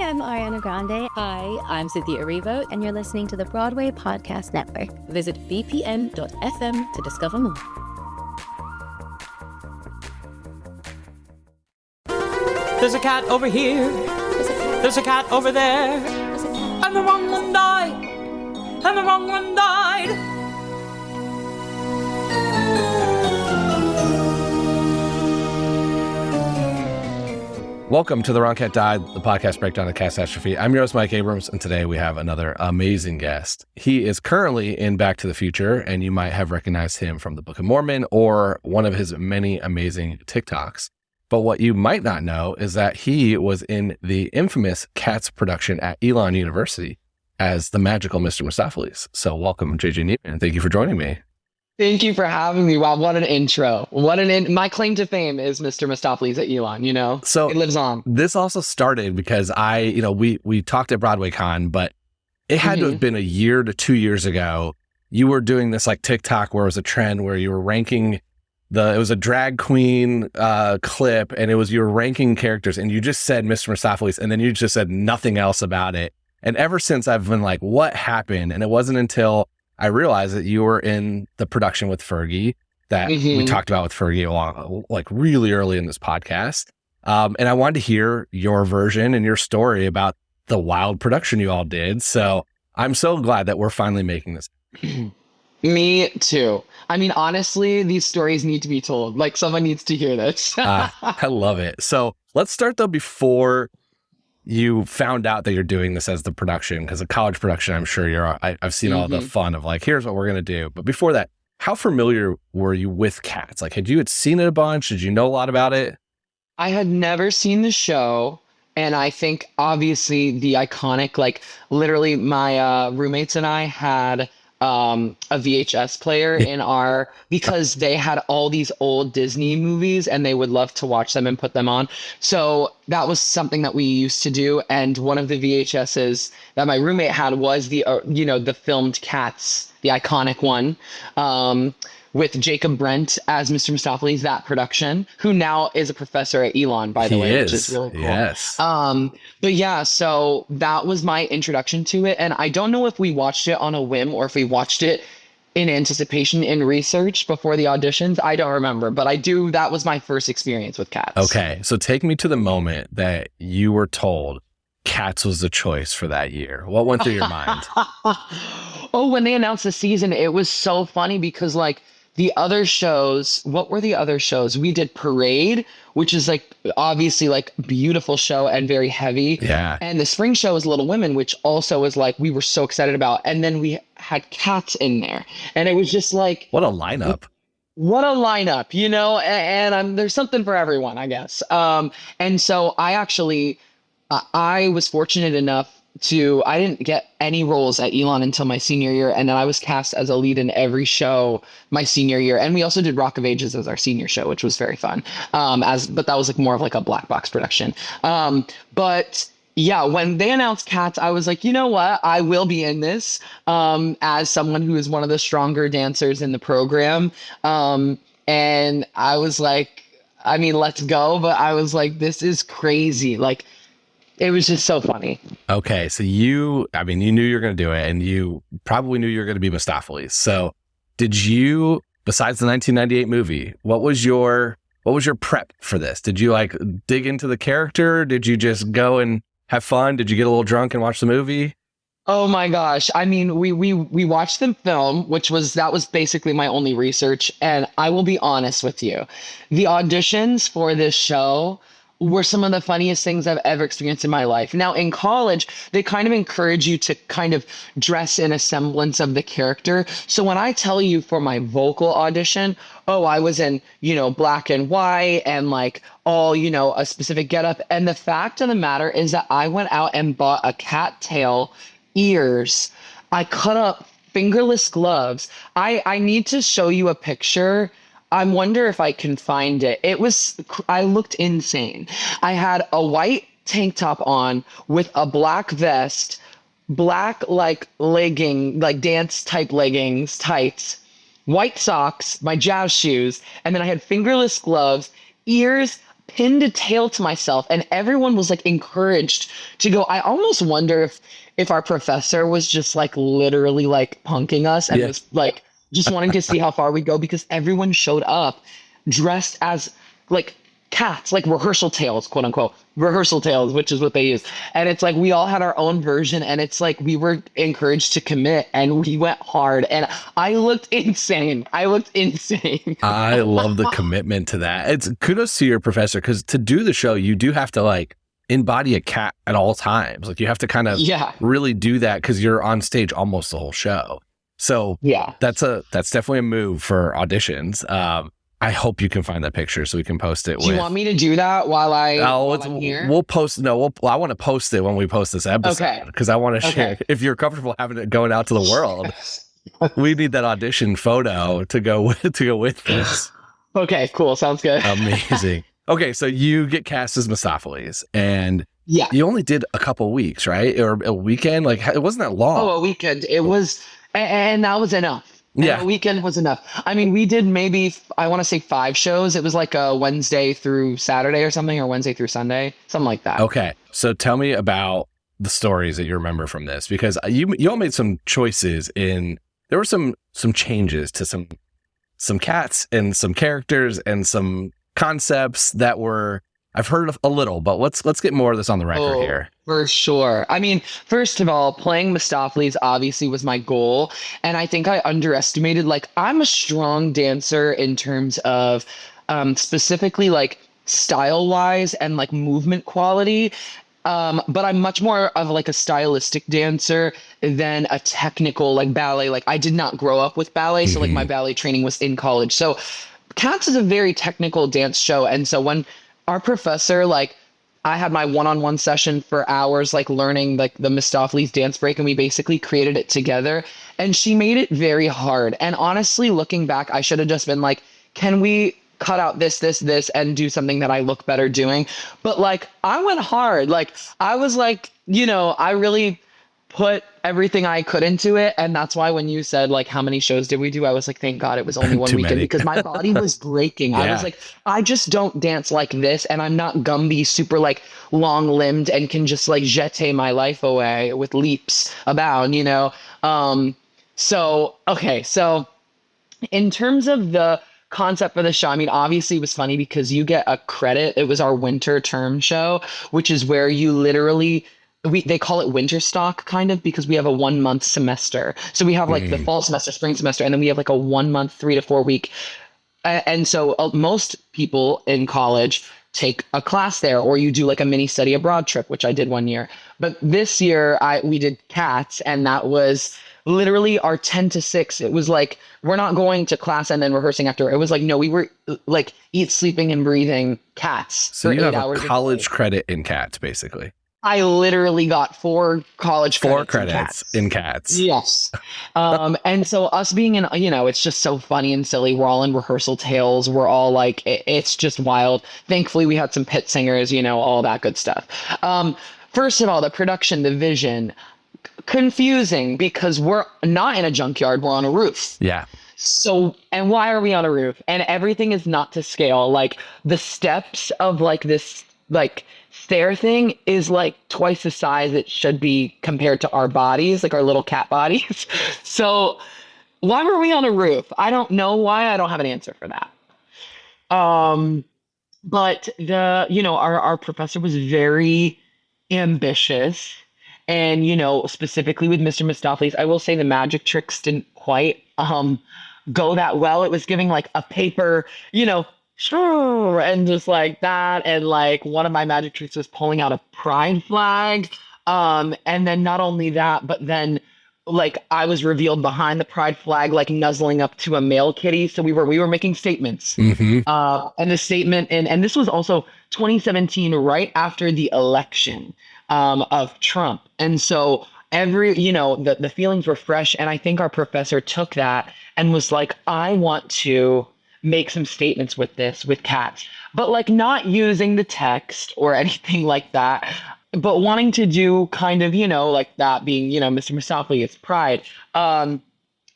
I'm Ariana Grande. Hi, I'm Cynthia Erivo. And you're listening to the Broadway Podcast Network. Visit bpn.fm to discover more. There's a cat over here. There's a cat over there. And the wrong one died. And the wrong one died. Welcome to The Wrong Cat Died, the podcast breakdown of catastrophe. I'm your host, Mike Abrams, and today we have another amazing guest. He is currently in Back to the Future, and you might have recognized him from the Book of Mormon or one of his many amazing TikToks. But what you might not know is that he was in the infamous Cats production at Elon University as the magical Mr. Mistoffelees. So welcome, JJ Niemann, and thank you for joining me. Thank you for having me. Wow, what an intro. My claim to fame is Mr. Mistoffelees at Elon, you know? So it lives on. This also started because we talked at BroadwayCon, but it had to have been a year to 2 years ago. You were doing this like TikTok where it was a trend where you were ranking it was a drag queen clip, and you were ranking characters, and you just said Mr. Mistoffelees, and then you just said nothing else about it. And ever since I've been like, what happened? And it wasn't until I realized that you were in the production with Fergie that we talked about with Fergie like really early in this podcast. And I wanted to hear your version and your story about the wild production you all did. So I'm so glad that we're finally making this. Me too. I mean, honestly, these stories need to be told. Like, someone needs to hear this. I love it. So let's start though before you found out that you're doing this as the production, because a college production, I'm sure I've seen all the fun of like, here's what we're going to do. But before that, how familiar were you with Cats? Like, had you seen it a bunch? Did you know a lot about it? I had never seen the show. And I think obviously the iconic, like literally my roommates and I had a VHS player because they had all these old Disney movies and they would love to watch them and put them on. So that was something that we used to do. And one of the VHSs that my roommate had was the filmed Cats, the iconic one, with Jacob Brent as Mr. Mistoffelees, that production, who now is a professor at Elon, by the way, which is really cool. Yes. But yeah, so that was my introduction to it. And I don't know if we watched it on a whim or if we watched it in anticipation in research before the auditions. I don't remember, but that was my first experience with Cats. Okay. So take me to the moment that you were told Cats was the choice for that year. What went through your mind? Oh, when they announced the season, it was so funny because like, the other shows, what were the other shows? We did Parade, which is like obviously like beautiful show and very heavy. Yeah. And the spring show was Little Women, which also was like we were so excited about. And then we had Cats in there. And it was just like, what a lineup. What a lineup, you know, and there's something for everyone, I guess. And so I was fortunate enough I didn't get any roles at Elon until my senior year. And then I was cast as a lead in every show my senior year. And we also did Rock of Ages as our senior show, which was very fun. But that was like more of like a black box production. But yeah, when they announced Cats, I was like, you know what? I will be in this as someone who is one of the stronger dancers in the program. And I was like, I mean, let's go. But I was like, this is crazy. Like, it was just so funny. Okay, so you knew you were going to do it, and you probably knew you were going to be Mistoffelees. So did you, besides the 1998 movie, what was your prep for this? Did you like dig into the character? Did you just go and have fun? Did you get a little drunk and watch the movie? Oh my gosh. I mean, we watched the film, that was basically my only research. And I will be honest with you. The auditions for this show were some of the funniest things I've ever experienced in my life. Now, in college, they kind of encourage you to kind of dress in a semblance of the character. So when I tell you for my vocal audition, I was in, black and white and like all, a specific getup. And the fact of the matter is that I went out and bought a cat tail, ears. I cut up fingerless gloves. I need to show you a picture. I wonder if I can find it. I looked insane. I had a white tank top on with a black vest, black like legging, like dance type leggings, tights, white socks, my jazz shoes, and then I had fingerless gloves, ears, pinned a tail to myself, and everyone was like encouraged to go. I almost wonder if our professor was just like literally like punking us and was like just wanting to see how far we go, because everyone showed up dressed as like cats, like rehearsal tails, quote unquote, rehearsal tails, which is what they use. And it's like we all had our own version, and it's like we were encouraged to commit, and we went hard, and I looked insane. I love the commitment to that. It's kudos to your professor, because to do the show, you do have to like embody a cat at all times. Like you have to kind of really do that, because you're on stage almost the whole show. So that's definitely a move for auditions. I hope you can find that picture so we can post it. Do you want me to do that while I'm here? We'll post. No, I want to post it when we post this episode, because I want to share. If you're comfortable having it going out to the world, we need that audition photo to go with this. Okay, cool. Sounds good. Amazing. Okay, so you get cast as Mistoffelees, and you only did a couple weeks, right? Or a weekend? Like it wasn't that long. Oh, a weekend. It was, and that was enough. A weekend was enough. I mean, we did maybe, I want to say 5 shows. It was like a Wednesday through Saturday or something, or Wednesday through Sunday, something like that. Okay. So tell me about the stories that you remember from this, because you all made some choices there were some changes to some cats and some characters and some concepts that were, I've heard of a little, but let's get more of this on the record here. For sure. I mean, first of all, playing Mistoffelees obviously was my goal. And I think I underestimated, like, I'm a strong dancer in terms of specifically like style wise and like movement quality. But I'm much more of like a stylistic dancer than a technical like ballet. Like I did not grow up with ballet. So like my ballet training was in college. So Cats is a very technical dance show. And so when our professor, like, I had my one-on-one session for hours, like learning like the Mistoffelees dance break, and we basically created it together. And she made it very hard. And honestly, looking back, I should have just been like, can we cut out this, and do something that I look better doing? But like, I went hard. Like, I was like, I really put everything I could into it. And that's why when you said like, how many shows did we do? I was like, thank God it was only one weekend, because my body was breaking. I was like, I just don't dance like this. And I'm not Gumby, super like long limbed, and can just like jete my life away with leaps abound, So in terms of the concept for the show, I mean, obviously it was funny because you get a credit. It was our winter term show, which is where you literally, they call it winter stock kind of, because we have a 1 month semester. So we have like the fall semester, spring semester, and then we have like a 1 month, 3 to 4 week. And so most people in college take a class there, or you do like a mini study abroad trip, which I did one year. But this year we did Cats, and that was literally our 10 to 6. It was like, we're not going to class and then rehearsing after. It was like, no, we were like eat, sleeping, and breathing Cats. So you have a college credit in Cats, basically. I literally got 4 college credits. 4 credits in Cats. Yes. And so us being in, it's just so funny and silly. We're all in rehearsal tales. We're all like, it's just wild. Thankfully, we had some pit singers, all that good stuff. First of all, the production, the vision, confusing, because we're not in a junkyard. We're on a roof. Yeah. So, and why are we on a roof? And everything is not to scale. Like the steps of like this, like, stair thing is like twice the size it should be compared to our bodies, like our little cat bodies. So why were we on a roof? I don't know why. I don't have an answer for that. But our professor was very ambitious, and, specifically with Mr. Mistoffelees, I will say the magic tricks didn't quite, go that well. It was giving like a paper, sure, and just like that. And like one of my magic tricks was pulling out a pride flag. And then not only that, but then like I was revealed behind the pride flag, like nuzzling up to a male kitty. So we were making statements. And the statement, and this was also 2017, right after the election of Trump. And so the feelings were fresh. And I think our professor took that and was like, I want to make some statements with Cats, but like not using the text or anything like that, but wanting to do kind of, like that being, Mr. Mistoffelees, it's pride.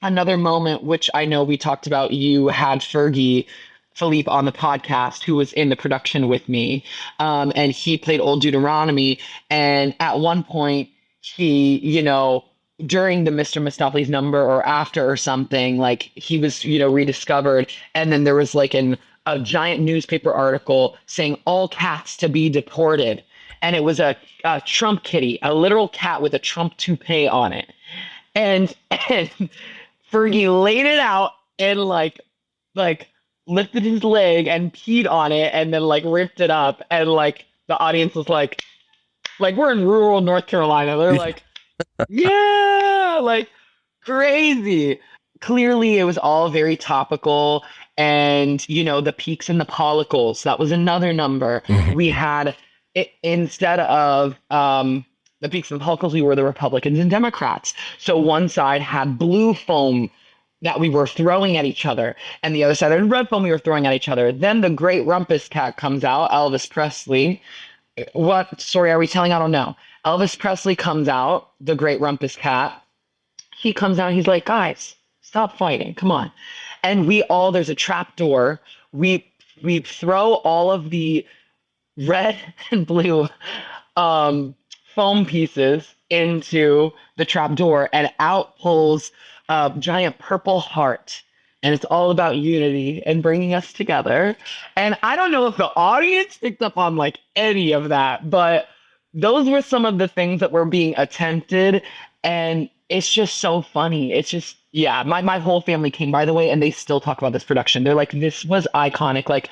Another moment, which I know we talked about, you had Fergie Philippe on the podcast, who was in the production with me. And he played Old Deuteronomy. And at one point, he, during the Mr. Mistoffelees number or after or something, like he was, rediscovered. And then there was like a giant newspaper article saying all cats to be deported. And it was a Trump kitty, a literal cat with a Trump toupee on it. And Fergie laid it out and like lifted his leg and peed on it and then like ripped it up. And like the audience was like we're in rural North Carolina. They're like, yeah, like crazy. Clearly it was all very topical. And, the peaks and the pollicles, that was another number. We had it instead of the peaks and pollicles, we were the Republicans and Democrats. So one side had blue foam that we were throwing at each other, and the other side had red foam we were throwing at each other. Then the great rumpus cat comes out, Elvis Presley. What story are we telling? I don't know. Elvis Presley comes out, the great rumpus cat. He comes out, he's like, guys, stop fighting, come on. And there's a trap door. We throw all of the red and blue foam pieces into the trap door, and out pulls a giant purple heart. And it's all about unity and bringing us together. And I don't know if the audience picked up on like any of that, but those were some of the things that were being attempted. And it's just so funny. It's just, yeah, my whole family came, by the way, and they still talk about this production. They're like, this was iconic. Like,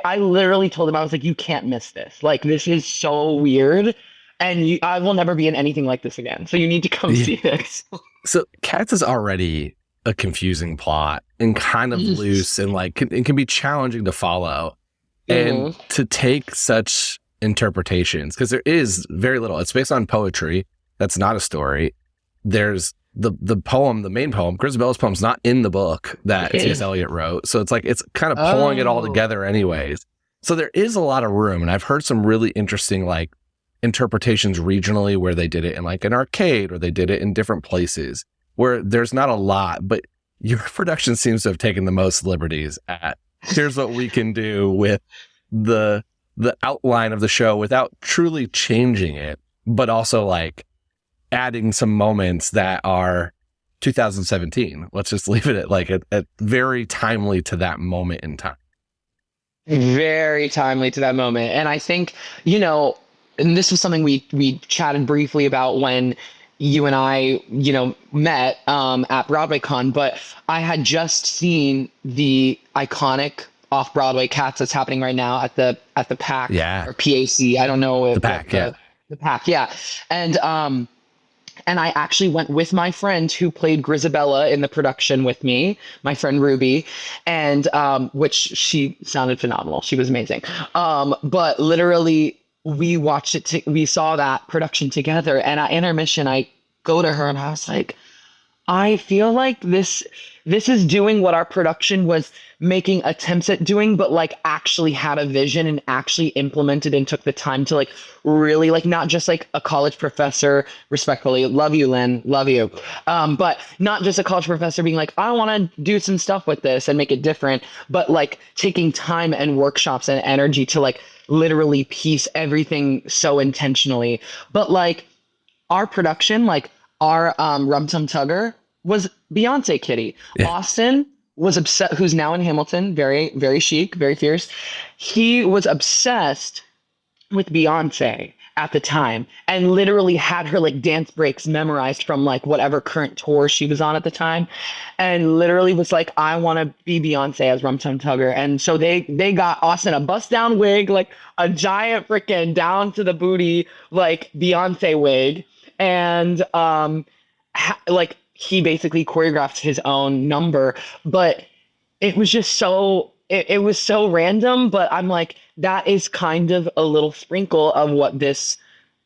I literally told them, I was like, you can't miss this. Like, this is so weird. And I will never be in anything like this again. So you need to come see this. So Cats is already a confusing plot and kind of loose and like it can be challenging to follow. And to take such interpretations, because there is very little. It's based on poetry. That's not a story. There's the poem, the main poem, Grisabella's poem's not in the book that T.S. Eliot wrote. So it's like it's kind of pulling it all together anyways. So there is a lot of room. And I've heard some really interesting like interpretations regionally where they did it in like an arcade or they did it in different places where there's not a lot, but your production seems to have taken the most liberties at here's what we can do with the outline of the show without truly changing it, but also like adding some moments that are 2017. Let's just leave it at like at very timely to that moment in time. Very timely to that moment. And I think, and this was something we chatted briefly about when you and I, met at BroadwayCon, but I had just seen the iconic off-Broadway Cats that's happening right now at the PAC or PAC. I don't know. The PAC, The PAC, yeah. And I actually went with my friend who played Grisabella in the production with me, my friend Ruby, and which she sounded phenomenal. She was amazing. But literally, we watched it. We saw that production together, and at intermission, I go to her and I was like, I feel like this is doing what our production was making attempts at doing, but like actually had a vision and actually implemented and took the time to like really like not just like a college professor, respectfully, love you, Lynn, love you. But not just a college professor being like, I want to do some stuff with this and make it different, but like taking time and workshops and energy to like literally piece everything so intentionally. But like our production, like our Rum Tum Tugger was Beyonce Kitty. Yeah. Austin was obsessed, who's now in Hamilton, very, very chic, very fierce. He was obsessed with Beyonce at the time and literally had her like dance breaks memorized from like whatever current tour she was on at the time. And literally was like, I want to be Beyonce as Rum Tum Tugger. And so they got Austin a bust down wig, like a giant freaking down to the booty, like Beyonce wig. And like he basically choreographed his own number, but it was just so, it was so random, but I'm like, that is kind of a little sprinkle of what this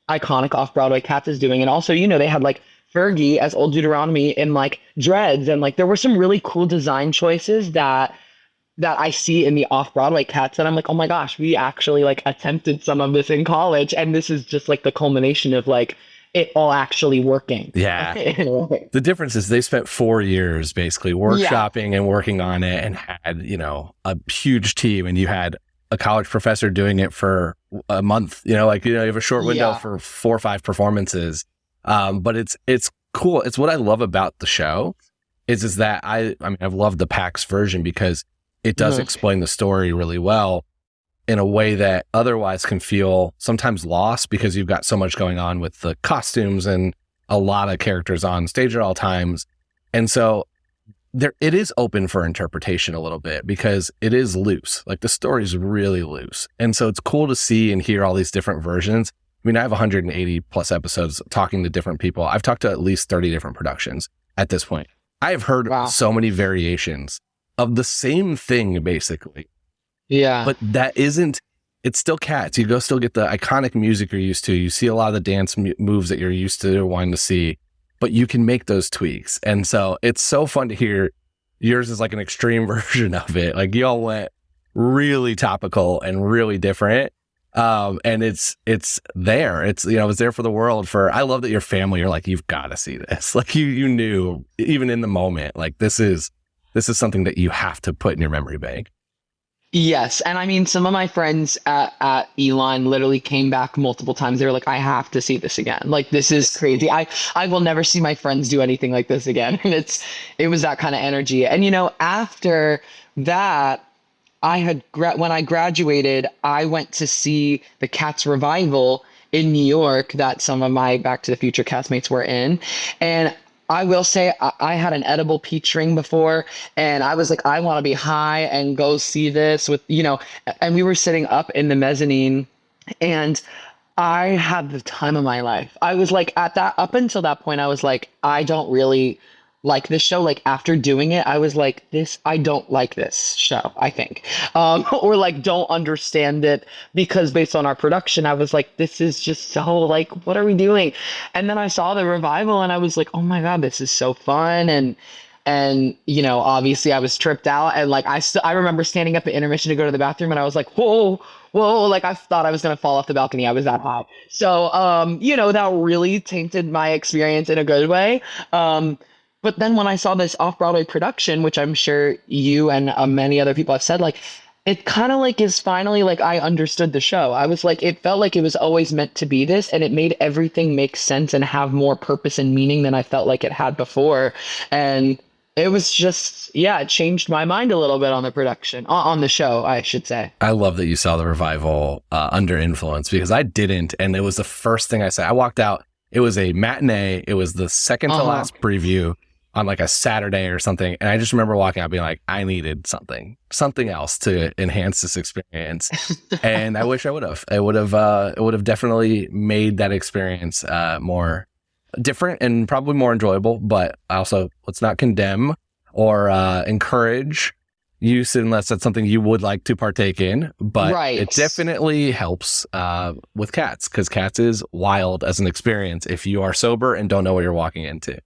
iconic off-Broadway Cats is doing. And also, they had like Fergie as Old Deuteronomy in like dreads, and like there were some really cool design choices that I see in the off-Broadway Cats, and I'm like, oh my gosh, we actually like attempted some of this in college, and this is just like the culmination of like it all actually working. Yeah. The difference is they spent 4 years basically workshopping and working on it and had, a huge team, and you had a college professor doing it for a month, you have a short window for 4 or 5 performances. But it's cool. It's what I love about the show is that I've loved the PAX version because it does explain the story really well in a way that otherwise can feel sometimes lost because you've got so much going on with the costumes and a lot of characters on stage at all times. And so it is open for interpretation a little bit because it is loose. Like the story is really loose. And so it's cool to see and hear all these different versions. I mean, I have 180 plus episodes talking to different people. I've talked to at least 30 different productions at this point. I have heard so many variations of the same thing, basically. Yeah. But it's still Cats. You still get the iconic music you're used to. You see a lot of the dance moves that you're used to wanting to see, but you can make those tweaks. And so it's so fun to hear yours is like an extreme version of it. Like y'all went really topical and really different. And it's there. It's there for the world. I love that your family are like, you've got to see this. Like you knew even in the moment, like this is something that you have to put in your memory bank. Yes. And I mean, some of my friends at Elon literally came back multiple times. They were like, I have to see this again. Like, this is crazy. I will never see my friends do anything like this again. And it was that kind of energy. And, after that, when I graduated, I went to see the Cats revival in New York that some of my Back to the Future castmates were in. And I will say I had an edible peach ring before, and I was like, I want to be high and go see this with, and we were sitting up in the mezzanine, and I had the time of my life. I was like, up until that point, I was like, I don't really like this show. Like after doing it, I was like, I don't like this show, I think. Or like don't understand it because based on our production, I was like, this is just so like, what are we doing? And then I saw the revival and I was like, oh my God, this is so fun. And obviously I was tripped out. And like, I remember standing up at intermission to go to the bathroom and I was like, whoa, like I thought I was going to fall off the balcony. I was that high. So, that really tainted my experience in a good way. But then when I saw this off-Broadway production, which I'm sure you and many other people have said, like, it kind of like is finally like I understood the show. I was like, it felt like it was always meant to be this, and it made everything make sense and have more purpose and meaning than I felt like it had before. And it was just, it changed my mind a little bit on the production, on the show, I should say. I love that you saw the revival under influence because I didn't. And it was the first thing I said. I walked out. It was a matinee. It was the second to last preview on like a Saturday or something. And I just remember walking out being like, I needed something else to enhance this experience. And I wish I would have. It would have definitely made that experience more different and probably more enjoyable. But also, let's not condemn or encourage use unless that's something you would like to partake in. But it definitely helps with Cats because Cats is wild as an experience if you are sober and don't know what you're walking into.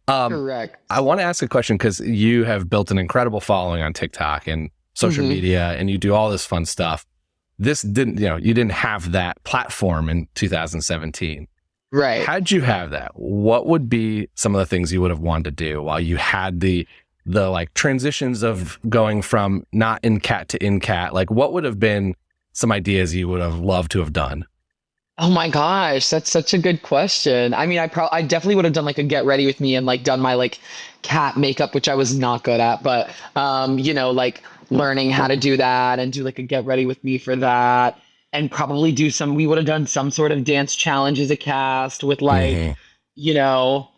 Correct. I want to ask a question because you have built an incredible following on TikTok and social media, and you do all this fun stuff. You didn't have that platform in 2017. Right. How'd you have that? What would be some of the things you would have wanted to do while you had the like transitions of going from not in cat to in cat? Like what would have been some ideas you would have loved to have done? Oh my gosh, that's such a good question. I mean, I definitely would have done like a get ready with me and like done my like cat makeup, which I was not good at, but like learning how to do that and do like a get ready with me for that, and probably we would have done some sort of dance challenge as a cast with like, like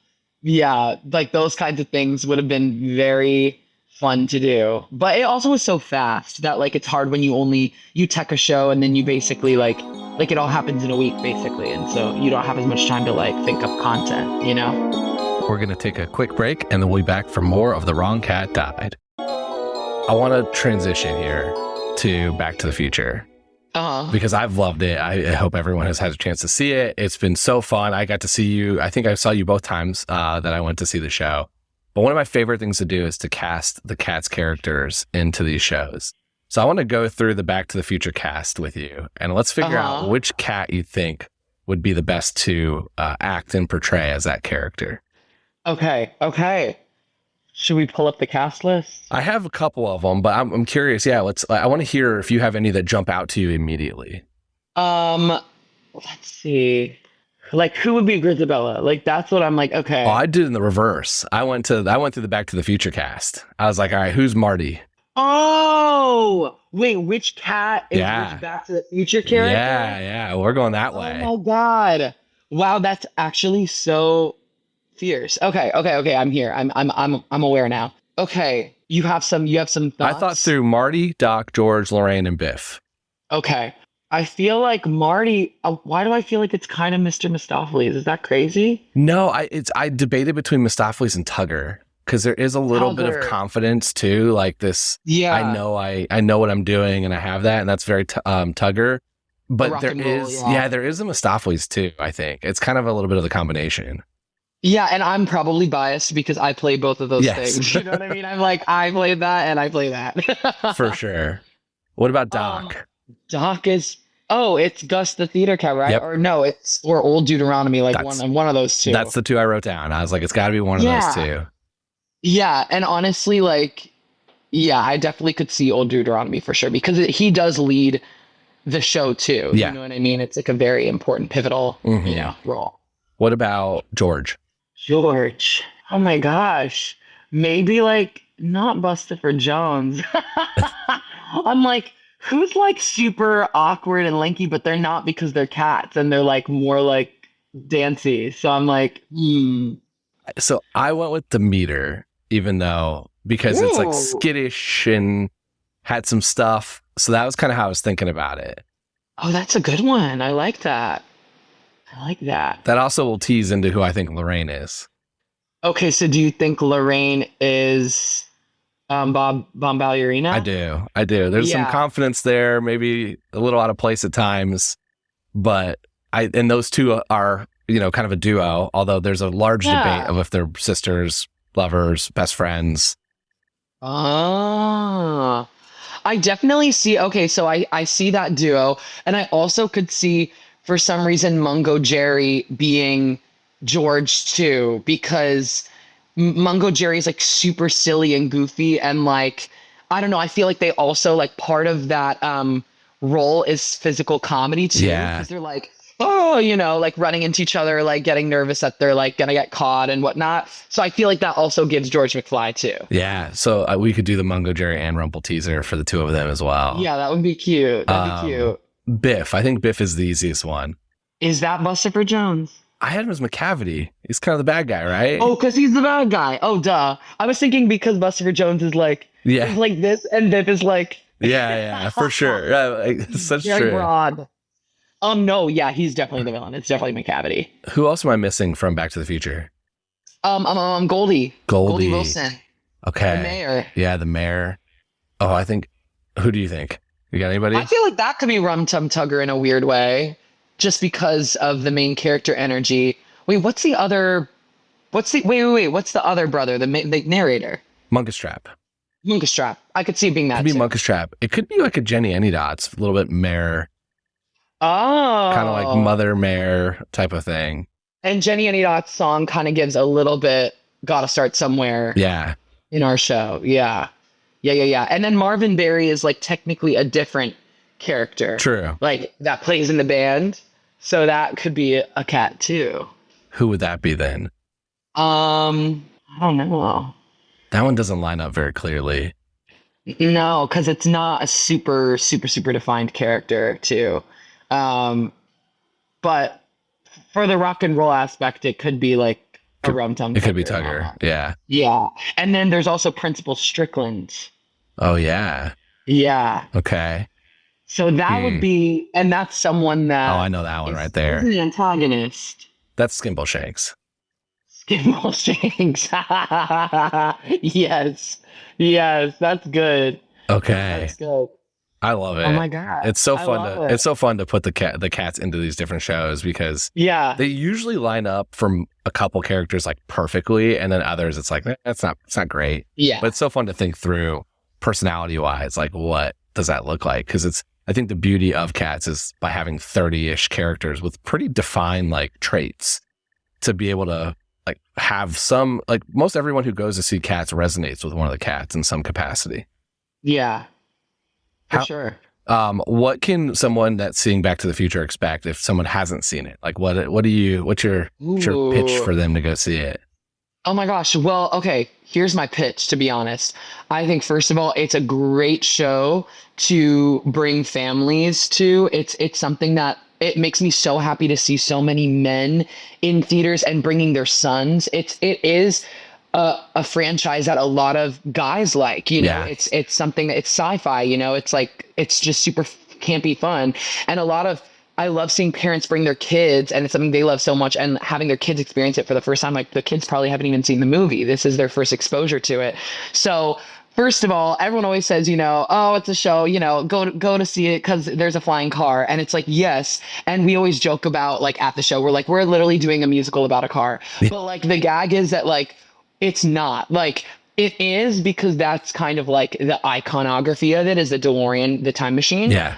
those kinds of things would have been very fun to do. But it also was so fast that like it's hard when you tech a show and then you basically like it all happens in a week basically, and so you don't have as much time to like think up content. We're gonna take a quick break and then we'll be back for more of The Wrong Cat Died. I want to transition here to Back to the Future because I've loved it. I hope everyone has had a chance to see it. It's been so fun. I got to see you. I think I saw you both times that I went to see the show. But one of my favorite things to do is to cast the Cats characters into these shows. So I want to go through the Back to the Future cast with you, and let's figure out which cat you think would be the best to act and portray as that character. Okay. Should we pull up the cast list? I have a couple of them, but I'm curious. Yeah, I want to hear if you have any that jump out to you immediately. Let's see. Like, who would be Grisabella? Like, that's what I'm like, okay. Oh, I did in the reverse. I went through the Back to the Future cast. I was like, all right, who's Marty? Oh, wait, which cat is which Back to the Future character? Yeah, we're going that way. Oh my God. Wow, that's actually so fierce. Okay, I'm here. I'm aware now. Okay, you have some thoughts? I thought through Marty, Doc, George, Lorraine, and Biff. Okay. I feel like Marty, why do I feel like it's kind of Mr. Mistoffelees? Is that crazy? No, I debated between Mistoffelees and Tugger because there is a little bit of confidence too, like this. Yeah, I know what I'm doing and I have that, and that's very Tugger. But there is a Mistoffelees too. I think it's kind of a little bit of the combination. Yeah, and I'm probably biased because I play both of those things. You know what I mean? I'm like, I play that and I play that. For sure. What about Doc? Doc is it's Gus the theater cat, right? Yep. Or no, or Old Deuteronomy, like one of those two. That's the two I wrote down. I was like, it's got to be one of those two. Yeah, and honestly, like, I definitely could see Old Deuteronomy for sure because he does lead the show too. Yeah. You know what I mean? It's like a very important, pivotal, role. What about George? George. Oh my gosh. Maybe like not Bustopher Jones. I'm like, who's like super awkward and lanky, but they're not because they're cats and they're like more like dancy. So I'm like, So I went with Demeter, even though because it's like skittish and had some stuff. So that was kind of how I was thinking about it. Oh, that's a good one. I like that. That also will tease into who I think Lorraine is. Okay, so do you think Lorraine is Bombalurina? I do. There's some confidence there, maybe a little out of place at times, but and those two are, kind of a duo, although there's a large debate of if they're sisters, lovers, best friends. I definitely see. Okay, so I see that duo, and I also could see for some reason Mungo Jerry being George too, because Mungo Jerry is like super silly and goofy, and like I don't know, I feel like they also like part of that role is physical comedy too, because they're like, like running into each other, like getting nervous that they're like gonna get caught and whatnot. So I feel like that also gives George McFly too. Yeah, so we could do the Mungo Jerry and Rumple teaser for the two of them as well. Yeah, that would be cute. That'd be cute. Biff, I think Biff is the easiest one. Is that Bustopher Jones? I had him as McCavity. He's kind of the bad guy, right? Oh, because he's the bad guy. Oh, duh. I was thinking because Bustopher Jones is like, he's like this, and Biff is like, yeah, for sure. Such very true. Broad. No, he's definitely the villain. It's definitely McCavity. Who else am I missing from Back to the Future? Goldie Wilson. Okay. The mayor. Yeah, the mayor. Oh, I think. Who do you think? You got anybody? I feel like that could be Rum Tum Tugger in a weird way, just because of the main character energy. Wait, what's the other? What's the other brother? The narrator. Munkustrap. I could see it being that. It could be Munkustrap. It could be like a Jenny Anydots, a little bit mayor. Oh. Kind of like mother mayor type of thing. And Jenny Anydots' song kind of gives a little bit. Gotta start somewhere. Yeah. In our show, yeah. And then Marvin Berry is like technically a different character. True. Like that plays in the band. So that could be a cat too. Who would that be then? I don't know. That one doesn't line up very clearly. No, because it's not a super, super, super defined character too. But for the rock and roll aspect, it could be like a Rum Tum Tugger. It could be Tugger. Yeah. Yeah. And then there's also Principal Strickland. Oh, yeah. Yeah. Okay. So that would be, and that's someone that. Oh, I know that one right there. Is an antagonist. That's Skimble Shanks. Skimble Shanks. Yes, that's good. Okay. That's good. I love it. Oh my God. It's so fun it's so fun to put the cats into these different shows because they usually line up from a couple characters like perfectly, and then others it's like it's not great. Yeah. But it's so fun to think through personality wise, like what does that look like? Because I think the beauty of Cats is by having 30-ish characters with pretty defined like traits to be able to like have some, like most everyone who goes to see Cats resonates with one of the cats in some capacity. Yeah, for sure. What can someone that's seeing Back to the Future expect if someone hasn't seen it? Like what's your pitch for them to go see it? Oh my gosh. Well, okay, here's my pitch, to be honest. I think first of all, it's a great show to bring families to. It's something that it makes me so happy to see so many men in theaters and bringing their sons. It is a franchise that a lot of guys like, you know. Yeah. It's something that it's sci-fi, you know. It's like it's just super campy fun, and I love seeing parents bring their kids, and it's something they love so much, and having their kids experience it for the first time. Like the kids probably haven't even seen the movie. This is their first exposure to it. So first of all, everyone always says, you know, oh, it's a show, you know, go to see it because there's a flying car. And it's like, yes. And we always joke about like at the show, we're literally doing a musical about a car. But like the gag is that like, it's not like, it is, because that's kind of like the iconography of it is the DeLorean, the time machine. Yeah.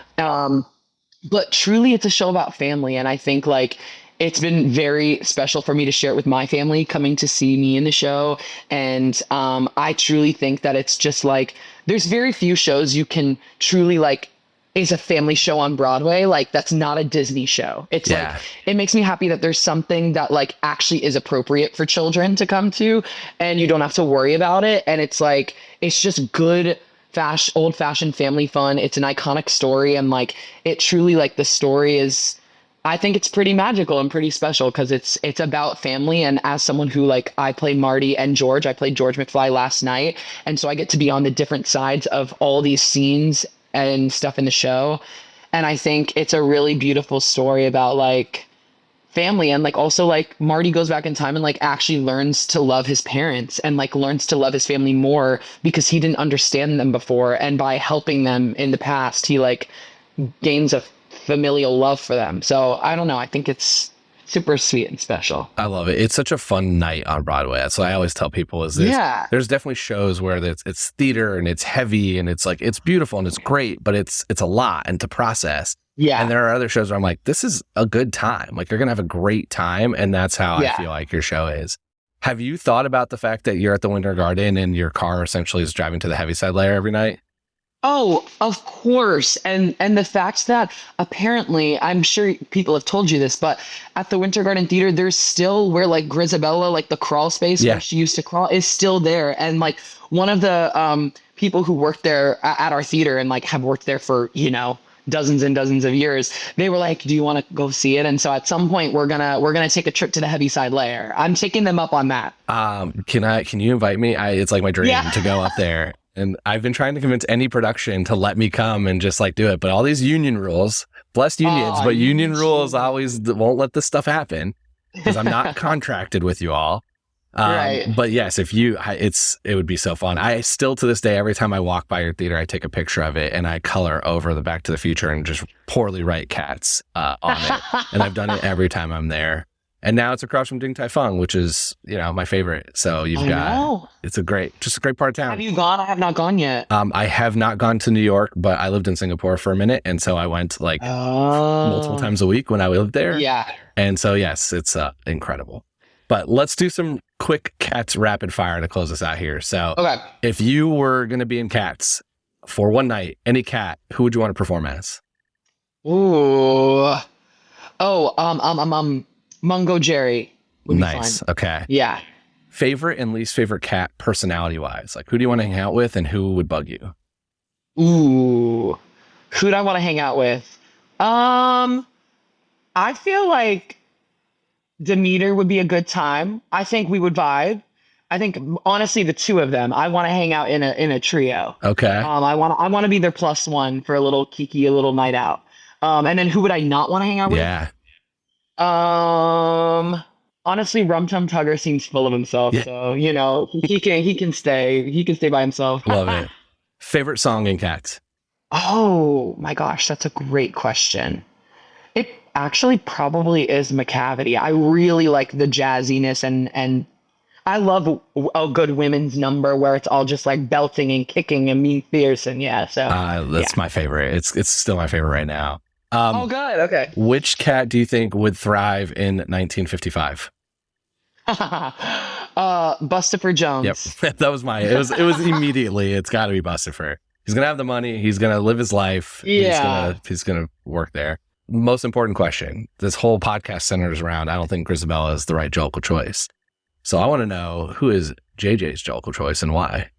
But truly, it's a show about family. And I think like it's been very special for me to share it with my family coming to see me in the show. And I truly think that it's just like there's very few shows you can truly like is a family show on Broadway. Like that's not a Disney show. It's like it makes me happy that there's something that like actually is appropriate for children to come to and you don't have to worry about it. And it's like it's just good old-fashioned family fun. It's an iconic story, and like it truly like the story is, I think it's pretty magical and pretty special because it's about family. And as someone who like I play Marty and George, I played George McFly last night, and so I get to be on the different sides of all these scenes and stuff in the show. And I think it's a really beautiful story about like family, and like also like Marty goes back in time and like actually learns to love his parents and like learns to love his family more because he didn't understand them before, and by helping them in the past he like gains a familial love for them. So I don't know, I think it's super sweet and special. I love it. It's such a fun night on Broadway. That's what I always tell people is there's definitely shows where it's theater and it's heavy and it's like it's beautiful and it's great, but it's a lot and to process. Yeah. And there are other shows where I'm like, this is a good time. Like you're going to have a great time. And that's how I feel like your show is. Have you thought about the fact that you're at the Winter Garden and your car essentially is driving to the Heaviside Layer every night? Oh, of course. And the fact that apparently, I'm sure people have told you this, but at the Winter Garden Theater, there's still where like Grisabella, like the crawl space where she used to crawl, is still there. And like one of the people who worked there at our theater and like have worked there for, you know, dozens and dozens of years, they were like, do you want to go see it? And so at some point we're gonna take a trip to the Heaviside Layer. I'm taking them up on that. Can you invite me? It's like my dream to go up there. And I've been trying to convince any production to let me come and just like do it. But all these union rules, blessed unions, but union rules always won't let this stuff happen because I'm not contracted with you all. Right. But yes, if it would be so fun. I still to this day, every time I walk by your theater, I take a picture of it and I color over the Back to the Future and just poorly write cats on it. And I've done it every time I'm there. And now it's across from Ding Tai Fung, which is, you know, my favorite. So it's a great part of town. Have you gone? I have not gone yet. I have not gone to New York, but I lived in Singapore for a minute. And so I went like multiple times a week when I lived there. Yeah. And so, yes, it's incredible. But let's do some quick Cats rapid fire to close us out here. So if you were going to be in Cats for one night, any cat, who would you want to perform as? Ooh. Mungo Jerry would be nice. fine. Okay. Yeah. Favorite and least favorite cat personality wise? Like who do you want to hang out with and who would bug you? Ooh. Who do I want to hang out with? I feel like Demeter would be a good time. I think we would vibe. I think honestly the two of them, I want to hang out in a trio. Okay. I want to be their plus one for a little kiki, a little night out. And then who would I not want to hang out with? Yeah. Honestly, Rum Tum Tugger seems full of himself, so you know he can stay by himself. Love it. Favorite song in Cats? Oh my gosh, that's a great question. It actually probably is McCavity. I really like the jazziness and I love a good women's number where it's all just like belting and kicking and mean fierce and That's my favorite. It's still my favorite right now. Oh, good. Okay. Which cat do you think would thrive in 1955? Bustopher Jones. Yep, that was it was immediately. It's got to be Bustopher. He's gonna have the money. He's gonna live his life. Yeah. He's gonna work there. Most important question. This whole podcast centers around. I don't think Grisabella is the right Jellicle choice. So I want to know who is JJ's Jellicle choice and why.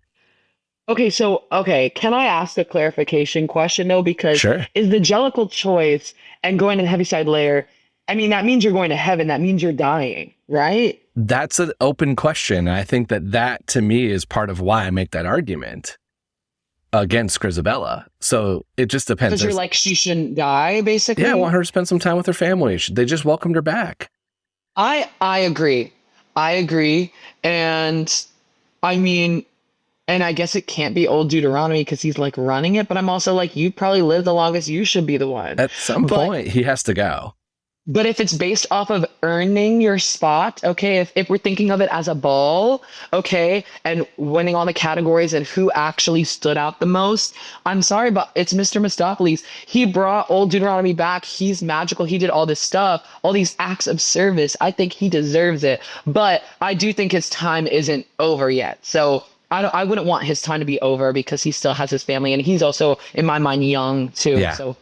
Okay, can I ask a clarification question though? Because Sure. Is the Jellicle choice and going to the Heaviside Layer, I mean, that means you're going to heaven. That means you're dying, right? That's an open question. I think that to me is part of why I make that argument against Grisabella. So it just depends. Because you're like, she shouldn't die, basically? Yeah, I want her to spend some time with her family. They just welcomed her back. I agree. And I mean, and I guess it can't be old Deuteronomy because he's like running it, but I'm also like, you probably lived the longest, you should be the one. At some point, he has to go. But if it's based off of earning your spot, okay, if we're thinking of it as a ball, okay, and winning all the categories and who actually stood out the most, I'm sorry, but it's Mr. Mistoffelees. He brought old Deuteronomy back. He's magical. He did all this stuff, all these acts of service. I think he deserves it. But I do think his time isn't over yet. So I wouldn't want his time to be over because he still has his family. And he's also, in my mind, young too. Yeah. So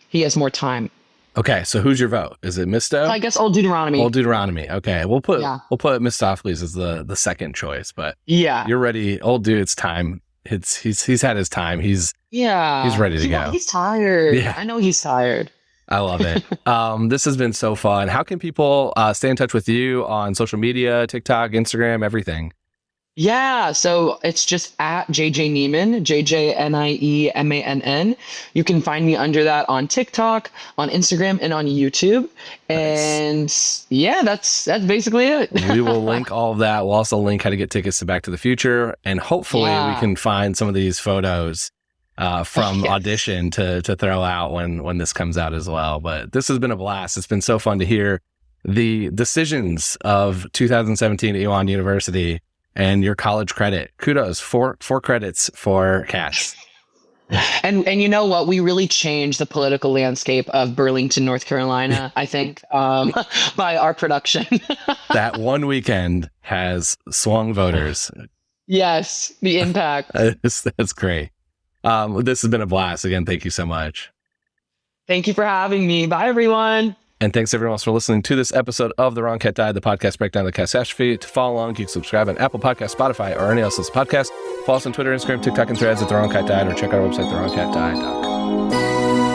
he has more time. Okay, so who's your vote? Is it Misto? I guess old Deuteronomy. Old Deuteronomy. Okay, we'll put Mistoffelees as the second choice, but yeah, you're ready. Old dude, it's time. He's had his time. He's ready to go. He's tired. Yeah. I know he's tired. I love it. This has been so fun. How can people stay in touch with you on social media, TikTok, Instagram, everything? Yeah, so it's just at JJ Niemann, JJNIEMANN. You can find me under that on TikTok, on Instagram, and on YouTube. And yeah, that's basically it. We will link all of that. We'll also link how to get tickets to Back to the Future. And hopefully we can find some of these photos from audition to throw out when this comes out as well. But this has been a blast. It's been so fun to hear the decisions of 2017 Elon University and your college credit. Kudos, four credits for cats. And you know what? We really changed the political landscape of Burlington, North Carolina, I think, by our production. That one weekend has swung voters. Yes, the impact. That's great. This has been a blast. Again, thank you so much. Thank you for having me. Bye, everyone. And thanks everyone else for listening to this episode of The Wrong Cat Died, the podcast breakdown of the catastrophe. To follow along, you can subscribe on Apple Podcasts, Spotify, or any else's podcast. Follow us on Twitter, Instagram, TikTok, and Threads at The Wrong Cat Died, or check out our website, TheWrongCatDied.com.